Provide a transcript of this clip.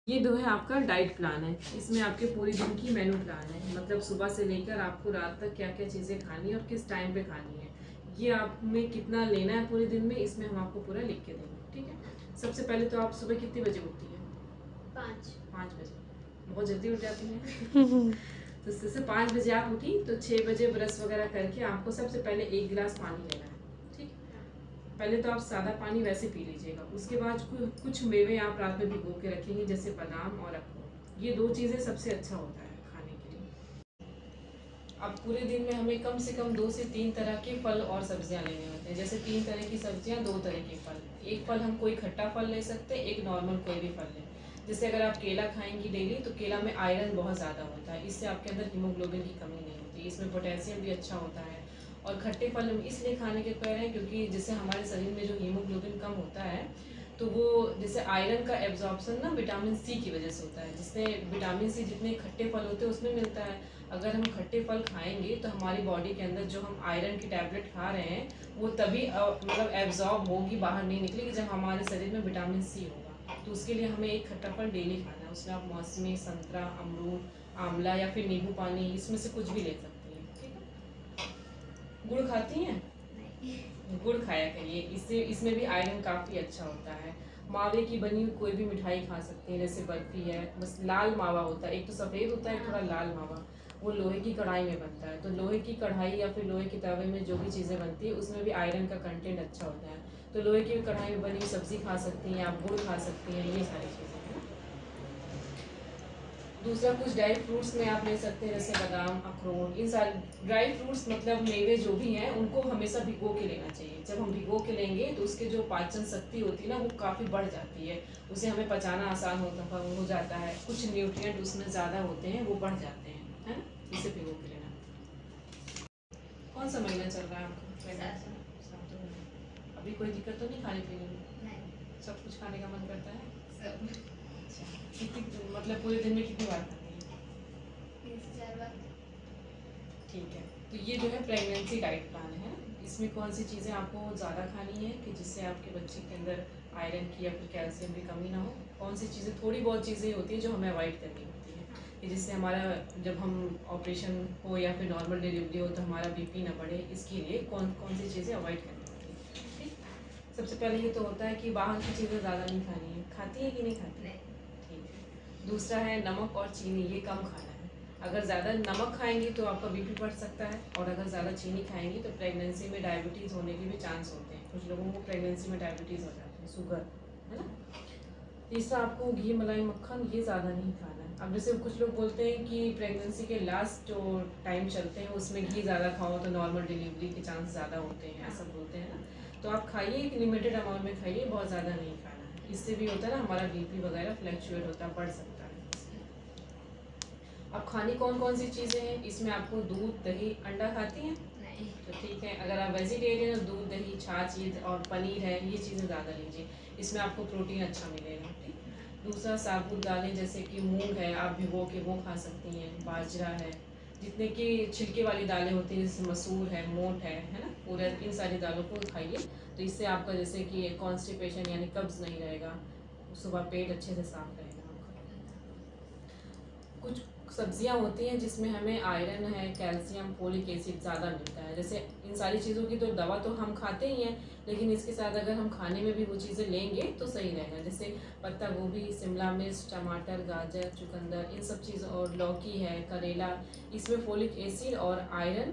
ये जो है आपका डाइट प्लान है। इसमें आपके पूरे दिन की मेनू प्लान है, मतलब सुबह से लेकर आपको रात तक क्या क्या चीज़ें खानी है और किस टाइम पे खानी है, ये आप में कितना लेना है पूरे दिन में, इसमें हम आपको पूरा लिख के देंगे। ठीक है। सबसे पहले तो आप सुबह कितने बजे उठती हैं? 5 बजे। बहुत जल्दी उठ जाती हैं। तो जैसे 5 बजे आप उठी तो 6 बजे ब्रश वगैरह करके आपको सबसे पहले 1 गिलास पानी लेना है। ठीक। पहले तो आप सादा पानी वैसे पी लीजिएगा, उसके बाद कुछ मेवे आप रात में भिगो के रखेंगे, जैसे बादाम और अखरोट। ये 2 चीज़ें सबसे अच्छा होता है खाने के लिए। अब पूरे दिन में हमें कम से कम 2 से 3 तरह के फल और सब्जियां लेने होते हैं। जैसे 3 तरह की सब्जियां, 2 तरह के फल। एक फल हम कोई खट्टा फल ले सकते हैं, एक नॉर्मल कोई भी फल लें। जैसे अगर आप केला खाएंगी डेली तो केला में आयरन बहुत ज़्यादा होता है, इससे आपके अंदर हीमोग्लोबिन की कमी नहीं होती। इसमें पोटेशियम भी अच्छा होता है। और खट्टे फल हम इसलिए खाने के कह रहे हैं क्योंकि जिससे हमारे शरीर में जो हीमोग्लोबिन कम होता है, तो वो जैसे आयरन का एब्जॉर्प्शन ना विटामिन सी की वजह से होता है, जिससे विटामिन सी जितने खट्टे फल होते हैं उसमें मिलता है। अगर हम खट्टे फल खाएंगे तो हमारी बॉडी के अंदर जो हम आयरन की टैबलेट खा रहे हैं वो तभी मतलब एब्जॉर्ब होगी, बाहर नहीं निकलेगी जब हमारे शरीर में विटामिन सी होगा। तो उसके लिए हमें एक खट्टा फल डेली खाना है। उसमें आप मौसमी, संतरा, अमरूद, आंवला या फिर नींबू पानी, इसमें से कुछ भी ले सकती हैं। ठीक है। गुड़ खाती हैं? गुड़ खाया करिए, इससे इसमें भी आयरन काफ़ी अच्छा होता है। मावे की बनी हुई कोई भी मिठाई खा सकते हैं, जैसे बर्फी है। बस लाल मावा होता है, एक तो सफ़ेद होता है, थोड़ा लाल मावा, वो लोहे की कढ़ाई में बनता है। तो लोहे की कढ़ाई या फिर लोहे के तवे में जो भी चीज़ें बनती है उसमें भी आयरन का कंटेंट अच्छा होता है। तो लोहे की कढ़ाई में बनी हुई सब्ज़ी खा सकती हैं आप, गुड़ खा सकती हैं, ये सारी चीज़ें हैं। दूसरा, कुछ ड्राई फ्रूट्स में आप ले सकते हैं, जैसे बादाम, अखरोट। इन सारे ड्राई फ्रूट्स मतलब मेवे जो भी हैं उनको हमेशा भिगो के लेना चाहिए। जब हम भिगो के लेंगे तो उसके जो पाचन शक्ति होती है ना वो काफ़ी बढ़ जाती है, उसे हमें पचाना आसान हो जाता है। कुछ न्यूट्रिएंट उसमें ज़्यादा होते हैं, वो बढ़ जाते हैं, है ना। इसे भिगो के लेना। कौन सा महीना चल रहा है आपका? अभी कोई दिक्कत तो नहीं खाने पीने में? सब कुछ खाने का मन करता है? अच्छा, कितनी मतलब पूरे दिन में कितनी बार खाते हैं? 3 से 4 बार। ठीक है। तो ये जो है प्रेगनेंसी डाइट प्लान है। इसमें कौन सी चीज़ें आपको ज़्यादा खानी है कि जिससे आपके बच्चे के अंदर आयरन की या फिर कैल्शियम की कमी ना हो, कौन सी चीज़ें, थोड़ी बहुत चीज़ें होती हैं जो हमें अवॉइड करनी होती है कि जिससे हमारा जब हम ऑपरेशन हो या फिर नॉर्मल डिलीवरी हो तो हमारा बीपी ना बढ़े, इसके लिए कौन कौन सी चीज़ें अवॉइड करनी होती है। ठीक। सबसे पहले ये तो होता है कि बाहर की चीज़ें ज़्यादा नहीं खानी है। खाती है कि नहीं खाती? ठीक है। दूसरा है नमक और चीनी, ये कम खाना है। अगर ज़्यादा नमक खाएंगी तो आपका बीपी बढ़ सकता है, और अगर ज़्यादा चीनी खाएंगी तो प्रेगनेंसी में डायबिटीज़ होने के भी चांस होते हैं। कुछ लोगों को प्रेगनेंसी में डायबिटीज़ हो जाती है, शुगर, है ना। तीसरा, आपको घी, मलाई, मक्खन ये ज़्यादा नहीं खाना है। अब जैसे कुछ लोग बोलते हैं कि प्रेगनेंसी के लास्ट जो टाइम चलते हैं उसमें घी ज़्यादा खाओ तो नॉर्मल डिलीवरी के चांस ज़्यादा होते हैं, ऐसा बोलते हैं ना। तो आप खाइए, एक लिमिटेड अमाउंट में खाइए, बहुत ज़्यादा नहीं खाना है। इससे भी होता है ना हमारा बीपी वगैरह फ्लक्चुएट होता है, बढ़ सकता है। अब खानी कौन कौन सी चीज़ें हैं इसमें, आपको दूध, दही, अंडा खाती हैं? नहीं। तो ठीक है। अगर आप वेजिटेरियन हो, दूध, दही, छाछ ये और पनीर है, ये चीज़ें ज़्यादा लीजिए, इसमें आपको प्रोटीन अच्छा मिलेगा। ठीक। दूसरा, साबुत दालें जैसे कि मूंग है, आप भिगो के वो खा सकती हैं। बाजरा है, जितने की छिलके वाली दालें होती हैं, जैसे मसूर है, मोठ है ना, उड़द, इन सारी दालों को खाइए। तो इससे आपका जैसे कि कॉन्स्टिपेशन यानी कब्ज़ नहीं रहेगा, सुबह पेट अच्छे से साफ रहेगा। कुछ सब्जियां होती हैं जिसमें हमें आयरन है, कैल्शियम, फोलिक एसिड ज़्यादा मिलता है। जैसे इन सारी चीज़ों की तो दवा तो हम खाते ही हैं, लेकिन इसके साथ अगर हम खाने में भी वो चीज़ें लेंगे तो सही रहेगा। जैसे पत्ता गोभी, शिमला मिर्च, टमाटर, गाजर, चुकंदर, इन सब चीज़ों, और लौकी है, करेला, इसमें फोलिक एसिड और आयरन